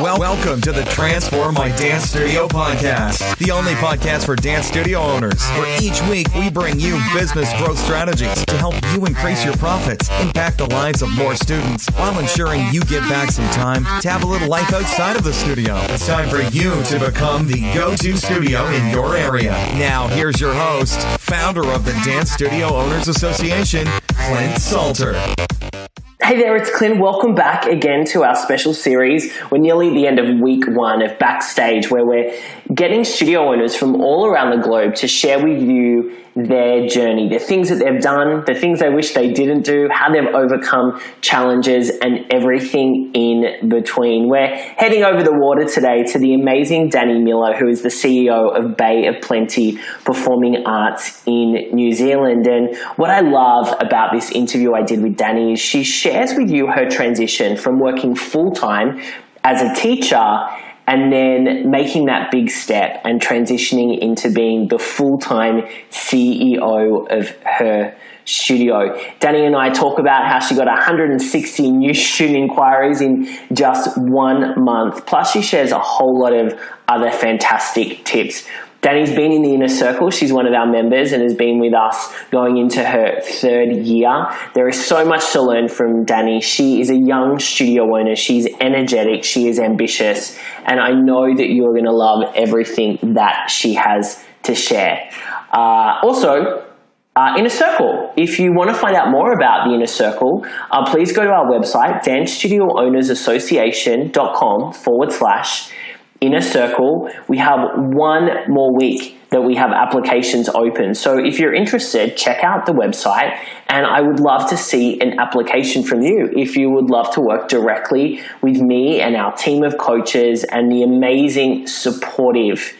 Welcome to the Transform My Dance Studio podcast, the only podcast for dance studio owners, where each week we bring you business growth strategies to help you increase your profits, impact the lives of more students, while ensuring you get back some time to have a little life outside of the studio. It's time for you to become the go-to studio in your area. Now, here's your host, founder of the Dance Studio Owners Association, Clint Salter. Hey there, it's Clint. Welcome back again to our special series. We're nearly at the end of week 1 of Backstage, where we're getting studio owners from all around the globe to share with you their journey, the things that they've done, the things they wish they didn't do, how they've overcome challenges, and everything in between. We're heading over the water today to the amazing Dani Miller, who is the CEO of Bay of Plenty Performing Arts in New Zealand. And what I love about this interview I did with Dani is she shares with you her transition from working full-time as a teacher and then making that big step and transitioning into being the full-time CEO of her studio. Dani and I talk about how she got 160 new student inquiries in just 1 month. Plus, she shares a whole lot of other fantastic tips. Dani's been in the inner circle. She's one of our members and has been with us going into her 3rd year. There is so much to learn from Dani. She is a young studio owner. She's energetic. She is ambitious. And I know that you're going to love everything that she has to share. Inner Circle. If you want to find out more about the Inner Circle, please go to our website, dancestudioownersassociation.com/Inner Circle. We have 1 more week that we have applications open. So if you're interested, check out the website, and I would love to see an application from you if you would love to work directly with me and our team of coaches and the amazing, supportive,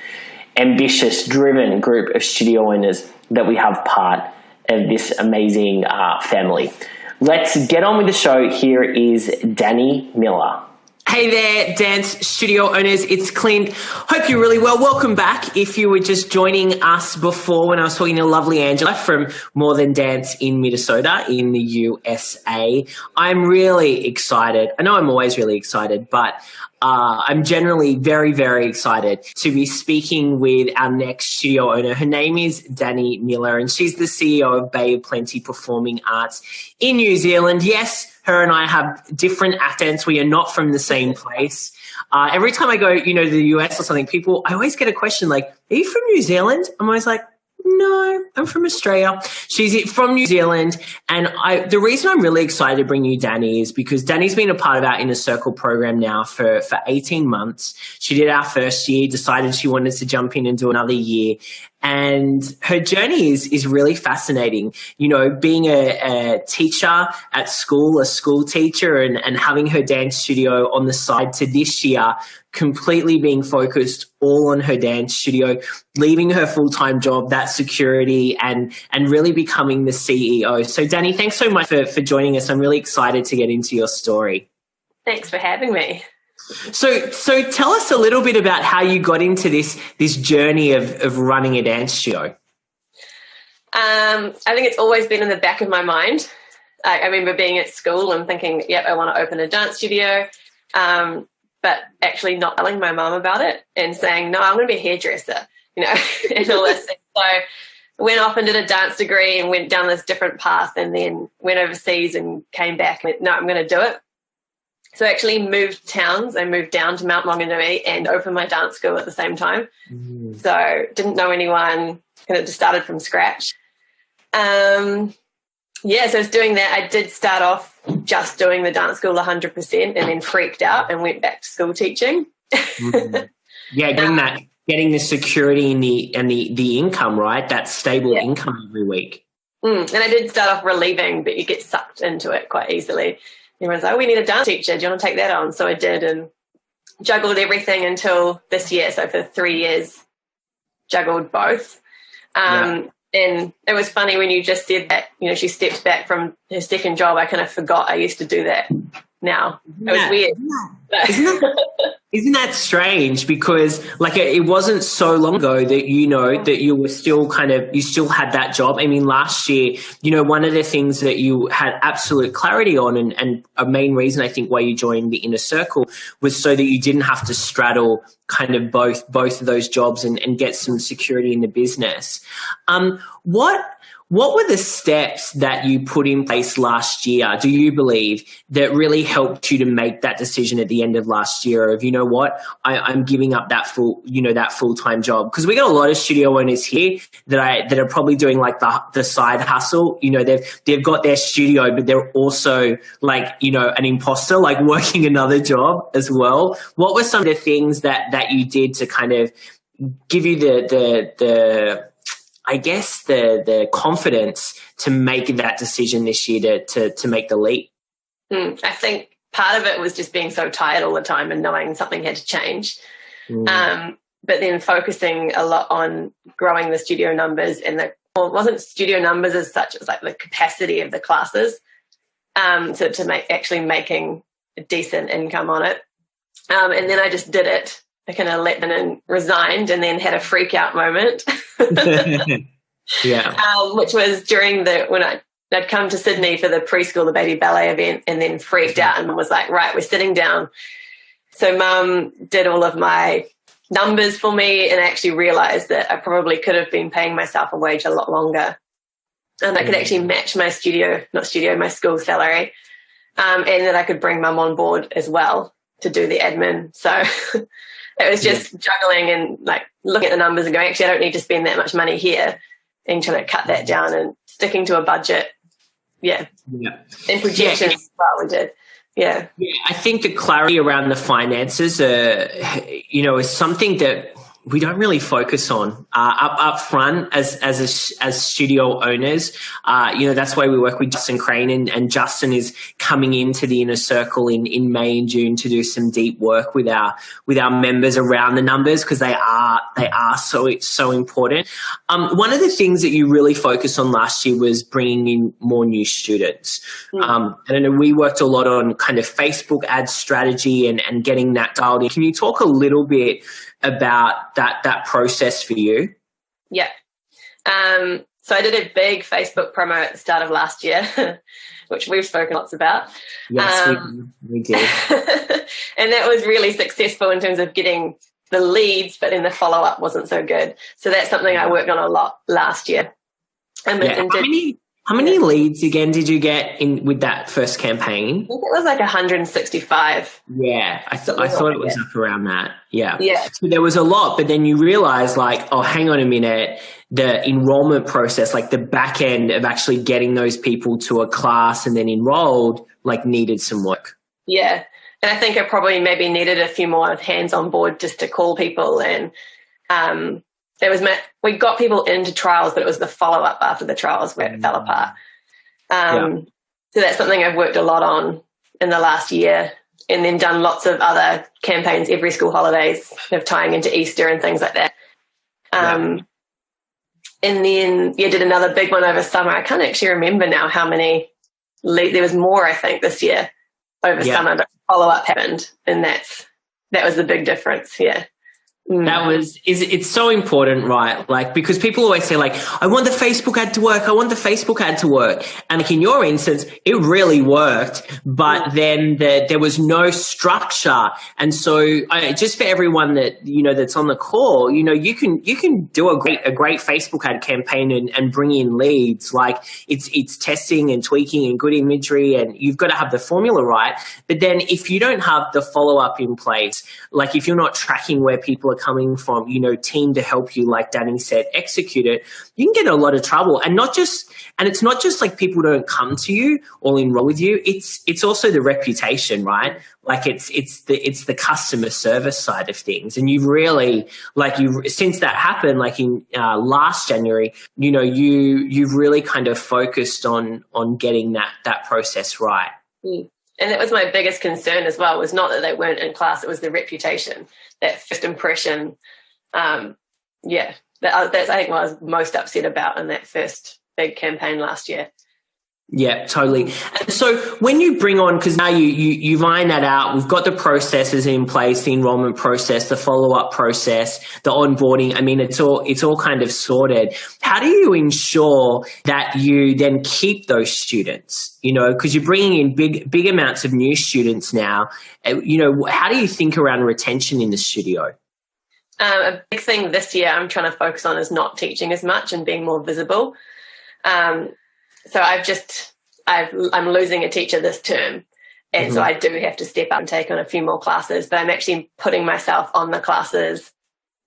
ambitious, driven group of studio owners that we have part of this amazing family. Let's get on with the show. Here is Dani Miller. Hey there, dance studio owners. It's Clint. Hope you're really well. Welcome back. If you were just joining us before when I was talking to lovely Angela from More Than Dance in Minnesota in the USA, I'm really excited. I know I'm always really excited, but I'm generally very, very excited to be speaking with our next studio owner. Her name is Dani Miller, and she's the CEO of Bay of Plenty Performing Arts in New Zealand. Yes, her and I have different accents. We are not from the same place. Every time I go, to the US or something, I always get a question like, are you from New Zealand? I'm always like, no, I'm from Australia. She's from New Zealand. And the reason I'm really excited to bring you Dani is because Dani's been a part of our Inner Circle program now for 18 months. She did our first year, decided she wanted to jump in and do another year. And her journey is really fascinating. Being a teacher at school, a school teacher, and having her dance studio on the side to this year, completely being focused all on her dance studio, leaving her full-time job, that security, and really becoming the CEO. So, Dani, thanks so much for joining us. I'm really excited to get into your story. Thanks for having me. So tell us a little bit about how you got into this journey of running a dance studio. I think it's always been in the back of my mind. I remember being at school and thinking, yep, I want to open a dance studio, but actually not telling my mum about it and saying, no, I'm going to be a hairdresser, and all this. So I went off and did a dance degree and went down this different path, and then went overseas and came back and went, no, I'm going to do it. So I actually moved towns. I moved down to Mount Maunganui and opened my dance school at the same time. So didn't know anyone, kind of just started from scratch. So I was doing that. I did start off just doing the dance school 100% and then freaked out and went back to school teaching. Yeah, getting the security and the income, right? That stable income every week. And I did start off relieving, but you get sucked into it quite easily. Everyone's like, oh, we need a dance teacher. Do you want to take that on? So I did, and juggled everything until this year. So for 3 years, juggled both. And it was funny when you just said that, she stepped back from her second job. I kind of forgot I used to do that now. It was weird. Isn't that strange? Because like it wasn't so long ago that, you know, that you were still you still had that job. I mean, last year, you know, one of the things that you had absolute clarity on and a main reason I think why you joined the inner circle was so that you didn't have to straddle kind of both of those jobs and get some security in the business. What were the steps that you put in place last year, do you believe, that really helped you to make that decision at the end of last year of, you know what, I'm giving up that full-time job? Because we got a lot of studio owners here that are probably doing like the side hustle. You know, they've got their studio, but they're also like, you know, an imposter, like working another job as well. What were some of the things that you did to kind of give you the confidence to make that decision this year to make the leap? I think part of it was just being so tired all the time and knowing something had to change. But then focusing a lot on growing the studio numbers and it wasn't studio numbers as such, it was like the capacity of the classes to making a decent income on it. And then I just did it. I kind of let them and resigned and then had a freak out moment. Yeah. Which was during when I'd come to Sydney for the preschool, the baby ballet event, and then freaked out and was like, right, we're sitting down. So Mum did all of my numbers for me and I actually realized that I probably could have been paying myself a wage a lot longer. And I could actually match my my school salary. And that I could bring Mum on board as well to do the admin. So it was just juggling and like looking at the numbers and going, actually, I don't need to spend that much money here, and trying to cut that down and sticking to a budget. Yeah. And projections as well, we did. Yeah. I think the clarity around the finances, is something that we don't really focus on up front as studio owners. That's why we work with Justin Crane, and Justin is coming into the inner circle in May and June to do some deep work with our members around the numbers, because they are so important. One of the things that you really focused on last year was bringing in more new students. And I know we worked a lot on kind of Facebook ad strategy and getting that dialed in. Can you talk a little bit about that process for you? Yeah. So I did a big Facebook promo at the start of last year, which we've spoken lots about. Yes, we did. And that was really successful in terms of getting the leads, but then the follow-up wasn't so good. So that's something I worked on a lot last year. How many leads again did you get in with that first campaign? I think it was like 165. Yeah, I thought it was up around that. Yeah. So there was a lot, but then you realize like, oh, hang on a minute, the enrollment process, like the back end of actually getting those people to a class and then enrolled, like needed some work. Yeah. And I think I probably maybe needed a few more hands on board just to call people. And we got people into trials, but it was the follow-up after the trials where it fell apart. So that's something I've worked a lot on in the last year, and then done lots of other campaigns every school holidays, of tying into Easter and things like that. And then did another big one over summer. I can't actually remember now how many there was more, I think, this year over summer, but follow-up happened, and that was the big difference. Yeah. It's so important, right? Like, because people always say like, I want the Facebook ad to work. I want the Facebook ad to work. And like in your instance, it really worked, but then there was no structure. And so just for everyone that, that's on the call, you can do a great Facebook ad campaign and bring in leads. Like it's testing and tweaking and good imagery, and you've got to have the formula right. But then if you don't have the follow up in place, like if you're not tracking where people are coming from, team to help you, like Dani said, execute it, you can get in a lot of trouble. And it's not just like people don't come to you or enroll with you. It's also the reputation, right? Like it's the customer service side of things. And you've really, since that happened, like in last January, you've really kind of focused on getting that process right. And that was my biggest concern as well, was not that they weren't in class, it was the reputation, that first impression. That's I think what I was most upset about in that first big campaign last year. Yeah, totally. And so when you bring on, because now you iron that out, we've got the processes in place, the enrollment process, the follow-up process, the onboarding. I mean, it's all kind of sorted. How do you ensure that you then keep those students? You know, because you're bringing in big amounts of new students now. You know, how do you think around retention in the studio? A big thing this year I'm trying to focus on is not teaching as much and being more visible. So I'm losing a teacher this term. And so I do have to step up and take on a few more classes, but I'm actually putting myself on the classes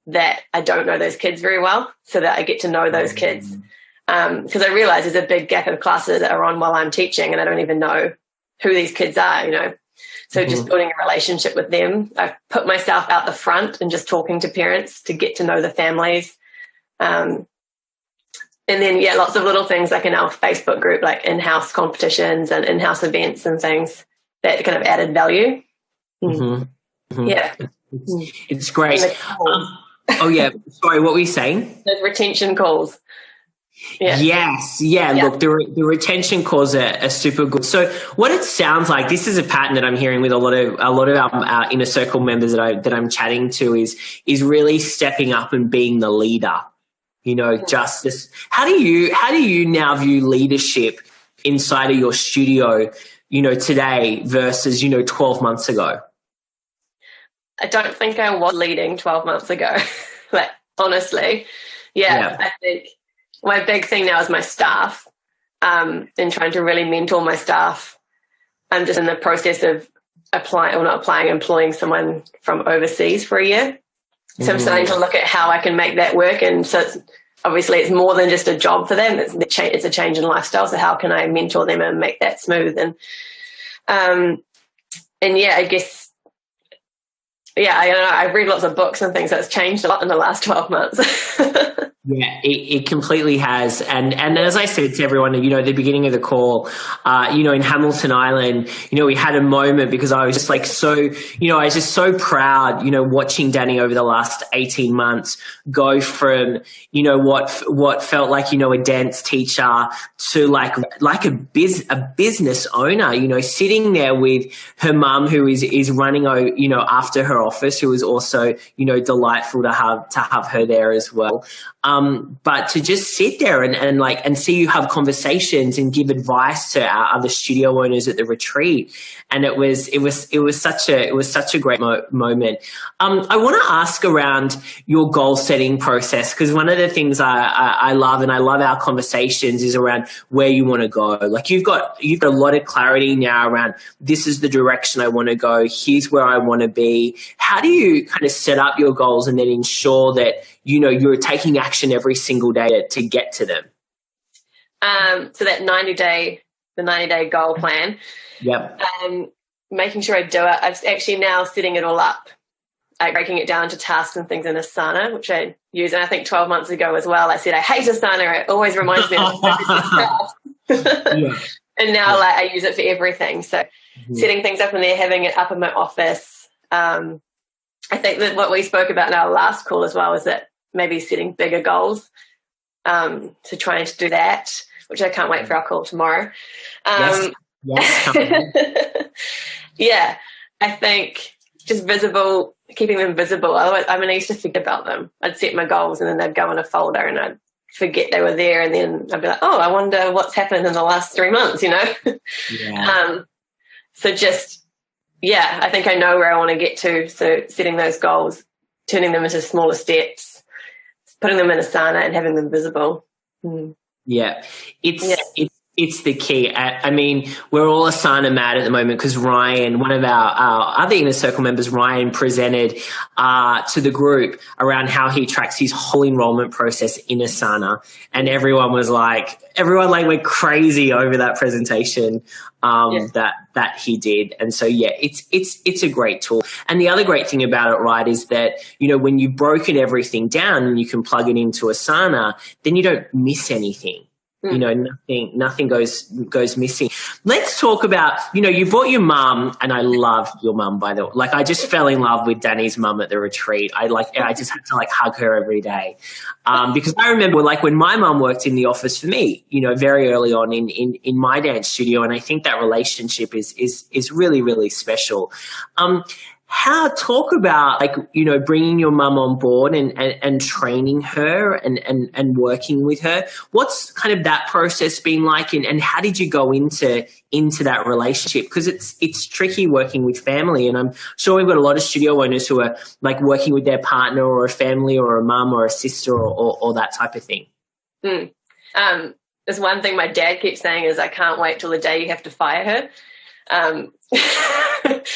that I don't know those kids very well so that I get to know those kids. Because I realize there's a big gap of classes that are on while I'm teaching and I don't even know who these kids are, you know. So just building a relationship with them. I've put myself out the front and just talking to parents to get to know the families. And then, lots of little things like in our Facebook group, like in-house competitions and in-house events and things that kind of added value. Yeah. It's great. Sorry, what were you saying? The retention calls. Yeah. Yes. Yeah. Look, the retention calls are super good. So what it sounds like, this is a pattern that I'm hearing with a lot of our inner circle members that I'm chatting to is really stepping up and being the leader. You know, justice. How do you now view leadership inside of your studio, you know, today versus, you know, 12 months ago? I don't think I was leading 12 months ago. Like, honestly. Yeah. I think my big thing now is my staff, and trying to really mentor my staff. I'm just in the process of employing someone from overseas for a year. So I'm starting to look at how I can make that work. And so it's more than just a job for them. It's a change in lifestyle. So how can I mentor them and make that smooth? And I guess, I don't know. I've read lots of books and things. So it's changed a lot in the last 12 months. Yeah, it completely has. And as I said to everyone, you know, at the beginning of the call, you know, in Hamilton Island, you know, we had a moment because I was just like I was just so proud, you know, watching Dani over the last 18 months go from, you know, what felt like, you know, a dance teacher to like a business owner, you know, sitting there with her mum who is running, you know, after her office, who is also, you know, delightful to have her there as well. But to just sit there and see you have conversations and give advice to our other studio owners at the retreat. And it was such a great moment. I want to ask around your goal setting process, because one of the things I love, and I love our conversations, is around where you want to go. Like you've got a lot of clarity now around this is the direction I want to go. Here's where I want to be. How do you kind of set up your goals and then ensure that, you know, you're taking action every single day to get to them? So that 90-day goal plan. Yep. Making sure I do it. I'm actually now setting it all up, breaking it down to tasks and things in Asana, which I use. And I think 12 months ago as well, I said, I hate Asana. It always reminds me of yeah. And now I use it for everything. So setting things up in there, having it up in my office. I think that what we spoke about in our last call as well is that maybe setting bigger goals. So trying to do that, which I can't wait for our call tomorrow. Yes, yeah, I think just keeping them visible. Otherwise, I used to forget about them. I'd set my goals and then they'd go in a folder and I'd forget they were there. And then I'd be like, oh, I wonder what's happened in the last 3 months, you know? Yeah. So just, I think I know where I want to get to. So setting those goals, turning them into smaller steps, putting them in Asana and having them visible. Yeah, it's the key. I mean, we're all Asana mad at the moment because Ryan, one of our other inner circle members, Ryan, presented to the group around how he tracks his whole enrollment process in Asana, and everyone went crazy over that presentation that he did. And so it's a great tool. And the other great thing about it, right, is that, you know, when you've broken everything down and you can plug it into Asana, then you don't miss anything. You know, nothing goes missing. Let's talk about, you know, you brought your mum, and I love your mum, by the way. Like, I just fell in love with Dani's mum at the retreat. I just had to hug her every day. Because I remember, like, when my mum worked in the office for me, you know, very early on in my dance studio. And I think that relationship is really, really special. Talk about, like, you know, bringing your mum on board and training her and working with her. What's kind of that process been like, and how did you go into that relationship? Because it's tricky working with family, and I'm sure we've got a lot of studio owners who are like working with their partner or a family or a mum or a sister or that type of thing. There's one thing my dad keeps saying is, I can't wait till the day you have to fire her.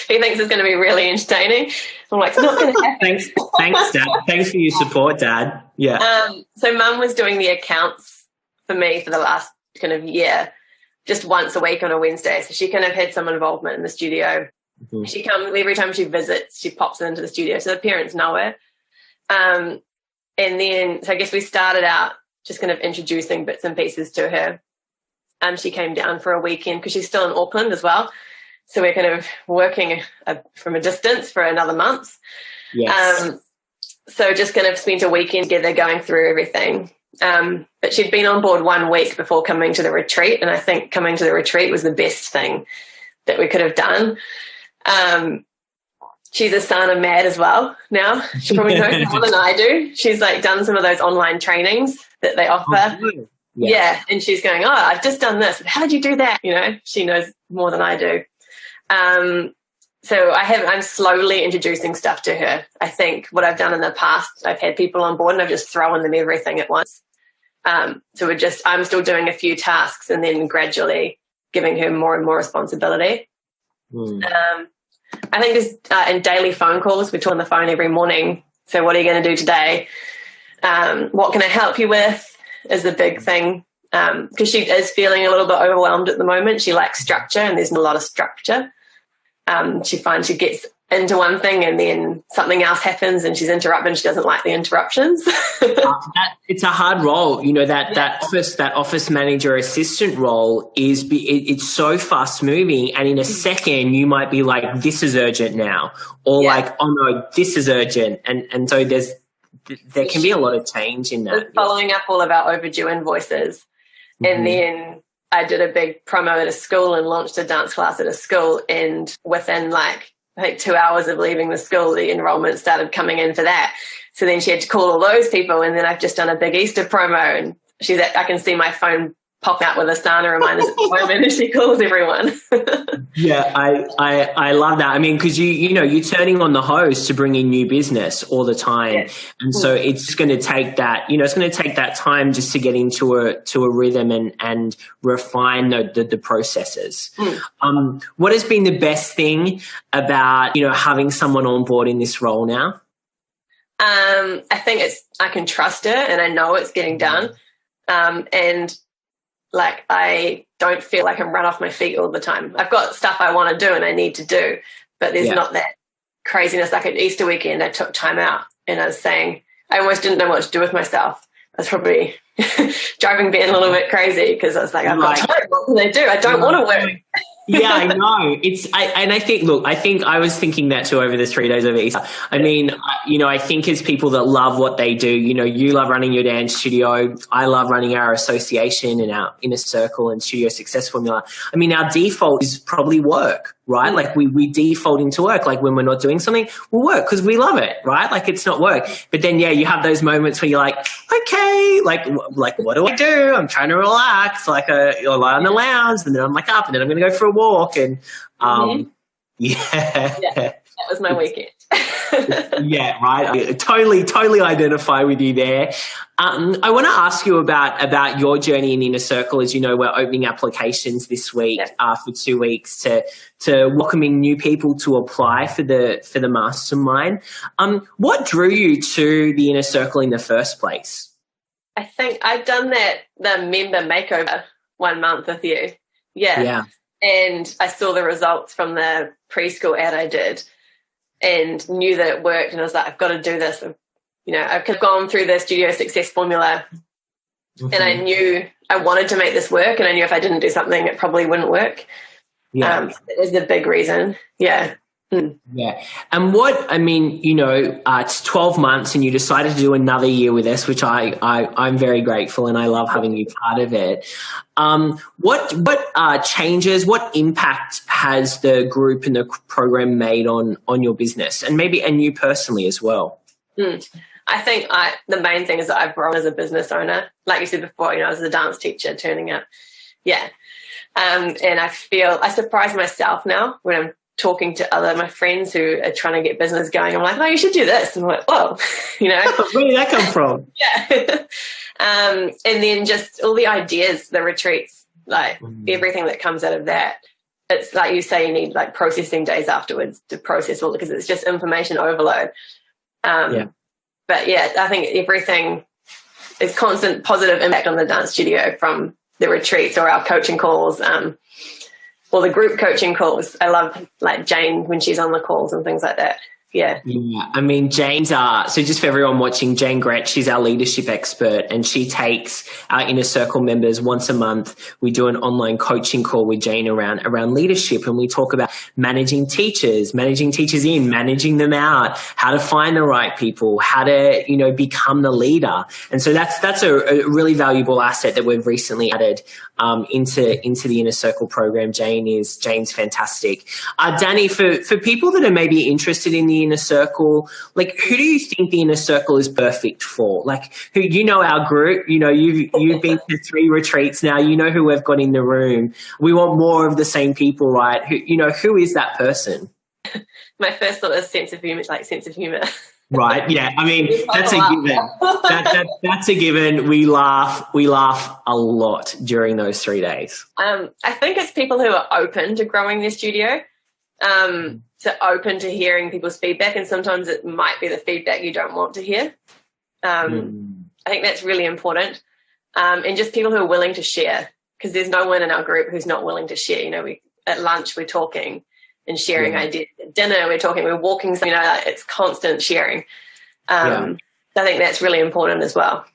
He thinks it's going to be really entertaining. I'm like, it's not going to happen. Thanks, Dad. Thanks for your support, Dad. Yeah. So Mum was doing the accounts for me for the last kind of year, just once a week on a Wednesday. So she kind of had some involvement in the studio. Mm-hmm. She comes every time she visits, she pops into the studio, so the parents know her. And then, so I guess we started out just kind of introducing bits and pieces to her. She came down for a weekend because she's still in Auckland as well. So we're kind of working from a distance for another month. Yes. So just kind of spent a weekend together going through everything. But she'd been on board 1 week before coming to the retreat, and I think coming to the retreat was the best thing that we could have done. She's a sauna mad as well now. She probably knows more than I do. She's like done some of those online trainings that they offer. Oh, yeah. And she's going, oh, I've just done this. How did you do that? You know, she knows more than I do. So I'm slowly introducing stuff to her. I think what I've done in the past, I've had people on board and I've just thrown them everything at once. So I'm still doing a few tasks and then gradually giving her more and more responsibility. I think just in daily phone calls, we talk on the phone every morning. So what are you going to do today? What can I help you with is the big thing. Because she is feeling a little bit overwhelmed at the moment. She likes structure, and there's not a lot of structure. She finds she gets into one thing and then something else happens and she's interrupted and she doesn't like the interruptions. It's a hard role. You know, that office manager assistant role it's so fast moving, and in a second you might be like, this is urgent now, or like, oh no, this is urgent. And so there can be a lot of change in that. Following up all of our overdue invoices. And then I did a big promo at a school and launched a dance class at a school. And within I think 2 hours of leaving the school, the enrollment started coming in for that. So then she had to call all those people. And then I've just done a big Easter promo, and I can see my phone pop out with a sauna reminders at the moment as she calls everyone. Yeah, I love that. I mean, because you're turning on the hose to bring in new business all the time, and so it's going to take that. It's going to take that time just to get into a rhythm and refine the processes. What has been the best thing about having someone on board in this role now? I think I can trust her, and I know it's getting done, and I don't feel like I'm run off my feet all the time. I've got stuff I want to do and I need to do, but there's not that craziness. Like at Easter weekend, I took time out and I was saying, I almost didn't know what to do with myself. I was probably driving Ben a little bit crazy because I was like, I've got time. What can I do? I don't want to work. Yeah, I know. I think I was thinking that too over the 3 days of Easter. I mean, I think as people that love what they do, you love running your dance studio. I love running our association and our inner circle and studio success formula. I mean, our default is probably work, right? Like we default into work. Like when we're not doing something, we'll work because we love it, right? Like it's not work. But then, you have those moments where you're like, okay, like what do I do? I'm trying to relax. You'll lie on the lounge, and then I'm up, and then I'm going to go for a walk. And that was my weekend. Yeah, right. I totally identify with you there. I want to ask you about your journey in Inner Circle. As you know, we're opening applications this week for 2 weeks to welcoming new people to apply for the mastermind. What drew you to the Inner Circle in the first place? I think I've done the member makeover 1 month with you. Yeah. And I saw the results from the preschool ad I did and knew that it worked. And I was like, I've got to do this. I've gone through the studio success formula And I knew I wanted to make this work, and I knew if I didn't do something, it probably wouldn't work. Yeah. That is the big reason. Yeah. Yeah. And it's 12 months and you decided to do another year with us, which I'm very grateful, and I love having you part of it. What changes, what impact has the group and the program made on your business and you personally as well? I think the main thing is that I've grown as a business owner. Like you said before, I was a dance teacher turning up. Yeah. And I surprise myself now when I'm talking to my friends who are trying to get business going. I'm like, oh, you should do this. And I'm like, whoa, Where did that come from? Yeah. And then just all the ideas, the retreats, like everything that comes out of that. It's like you say, you need like processing days afterwards to process all, because it's just information overload. But yeah, I think everything is constant positive impact on the dance studio, from the retreats or our coaching calls, or the group coaching calls. I love like Jane when she's on the calls and things like that. Yeah. I mean, Jane's so just for everyone watching, Jane Gretsch, she's our leadership expert, and she takes our Inner Circle members once a month. We do an online coaching call with Jane around leadership, and we talk about managing teachers in, managing them out, how to find the right people, how to, become the leader. And so that's a really valuable asset that we've recently added into the Inner Circle program. Jane's fantastic. Dani, for people that are maybe interested in the Inner Circle, like, who do you think the Inner Circle is perfect for? Like, our group, you've been to 3 retreats now, who we've got in the room. We want more of the same people, right? Who is that person? My first thought is sense of humor. Right. Yeah. I mean, that's a given. That's a given. We laugh a lot during those 3 days. I think it's people who are open to growing their studio, open to hearing people's feedback, and sometimes it might be the feedback you don't want to hear. I think that's really important. And just people who are willing to share, because there's no one in our group who's not willing to share. At lunch we're talking and sharing ideas. At dinner we're walking, it's constant sharing. I think that's really important as well.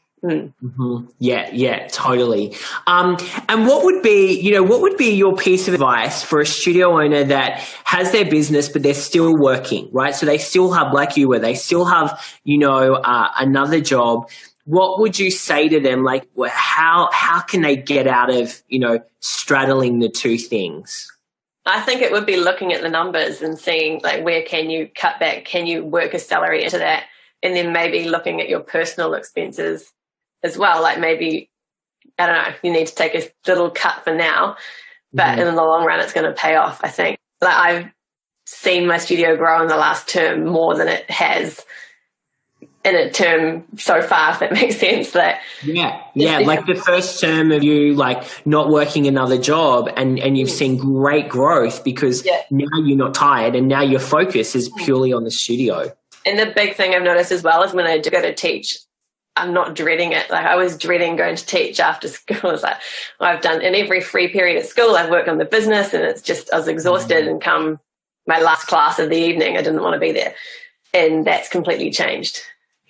Yeah, totally. And what would be your piece of advice for a studio owner that has their business, but they're still working, right? So they still have, like you were, they still have, another job. What would you say to them? Like, how can they get out of, straddling the two things? I think it would be looking at the numbers and seeing, like, where can you cut back? Can you work a salary into that? And then maybe looking at your personal expenses as well. Like, maybe, I don't know, you need to take a little cut for now, but in the long run, it's going to pay off, I think. Like, I've seen my studio grow in the last term more than it has in a term so far, if that makes sense. Like the first term of you, like, not working another job, and you've seen great growth because now you're not tired, and now your focus is purely on the studio. And the big thing I've noticed as well is when I do go to teach, I'm not dreading it. Like, I was dreading going to teach after school. It's like, I've done in every free period at school, I've worked on the business, and it's just, I was exhausted, and come my last class of the evening, I didn't want to be there. And that's completely changed.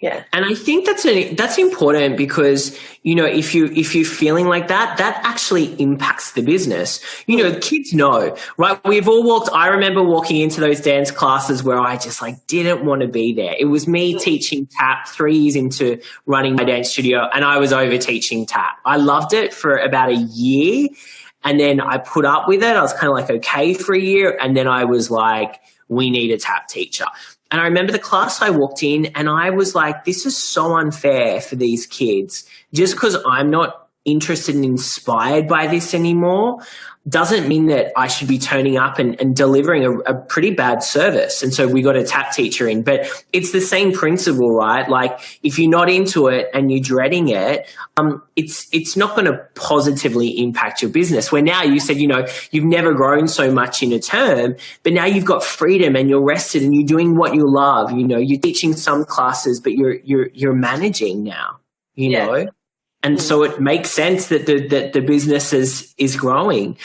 Yeah. And I think that's important because, if you're feeling like that, that actually impacts the business. Kids know, right? I remember walking into those dance classes where I just didn't want to be there. It was me teaching tap 3 years into running my dance studio, and I was over teaching tap. I loved it for about a year, and then I put up with it. I was kind of okay for a year. And then I was like, we need a tap teacher. And I remember the class I walked in, and I was like, this is so unfair for these kids. Just because I'm not interested and inspired by this anymore doesn't mean that I should be turning up and delivering a pretty bad service. And so we got a tap teacher in. But it's the same principle, right? Like, if you're not into it and you're dreading it, it's not going to positively impact your business. Where now you said, you've never grown so much in a term, but now you've got freedom and you're rested and you're doing what you love. You're teaching some classes, but you're managing now, know? And so it makes sense that the business is growing.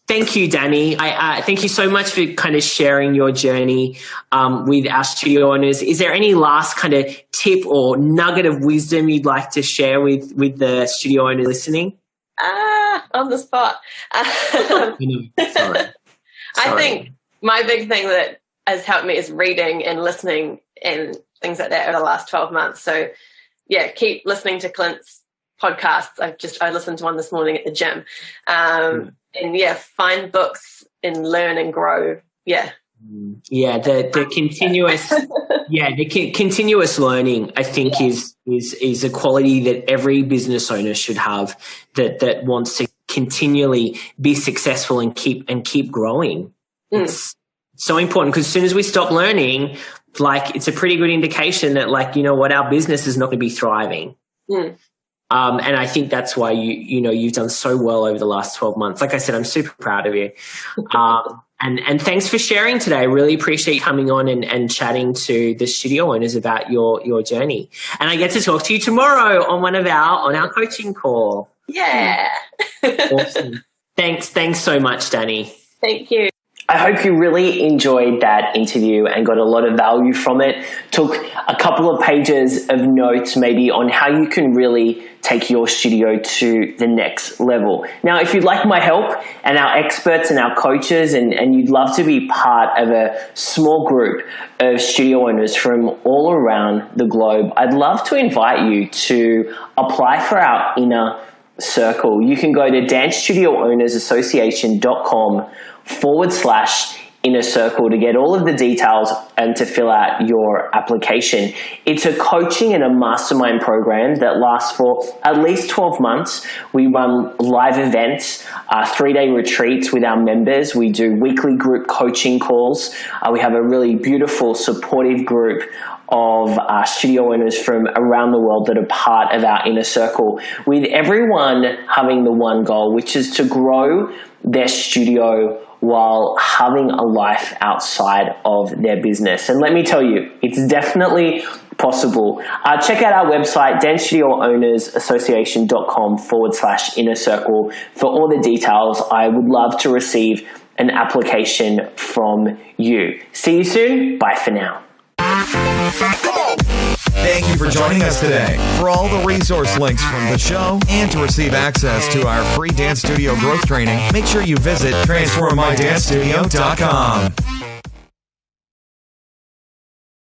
Thank you, Dani. I thank you so much for kind of sharing your journey with our studio owners. Is there any last kind of tip or nugget of wisdom you'd like to share with the studio owners listening? On the spot. Sorry. I think my big thing that has helped me is reading and listening and things like that over the last 12 months. So, yeah, keep listening to Clint's podcasts. I listened to one this morning at the gym. And yeah, find books and learn and grow. Yeah. Yeah, the continuous the continuous learning, I think, is a quality that every business owner should have, that wants to continually be successful and keep growing. It's so important, because as soon as we stop learning, like, it's a pretty good indication that, like, you know what, our business is not going to be thriving. And I think that's why you've done so well over the last 12 months. Like I said, I'm super proud of you. And thanks for sharing today. I really appreciate you coming on and chatting to the studio owners about your journey. And I get to talk to you tomorrow on our coaching call. Yeah. Awesome. Thanks so much, Dani. Thank you. I hope you really enjoyed that interview and got a lot of value from it. Took a couple of pages of notes maybe on how you can really take your studio to the next level. Now, if you'd like my help and our experts and our coaches, and you'd love to be part of a small group of studio owners from all around the globe, I'd love to invite you to apply for our inner circle. You can go to dancestudioownersassociation.com/inner circle to get all of the details and to fill out your application. It's a coaching and a mastermind program that lasts for at least 12 months. We run live events, 3-day retreats with our members. We do weekly group coaching calls. We have a really beautiful, supportive group of studio owners from around the world that are part of our inner circle, with everyone having the one goal, which is to grow their studio while having a life outside of their business. And let me tell you, it's definitely possible. Check out our website, dancestudioownersassociation.com/inner circle for all the details. I would love to receive an application from you. See you soon. Bye for now. Thank you for joining us today. For all the resource links from the show and to receive access to our free dance studio growth training, make sure you visit transformmydancestudio.com.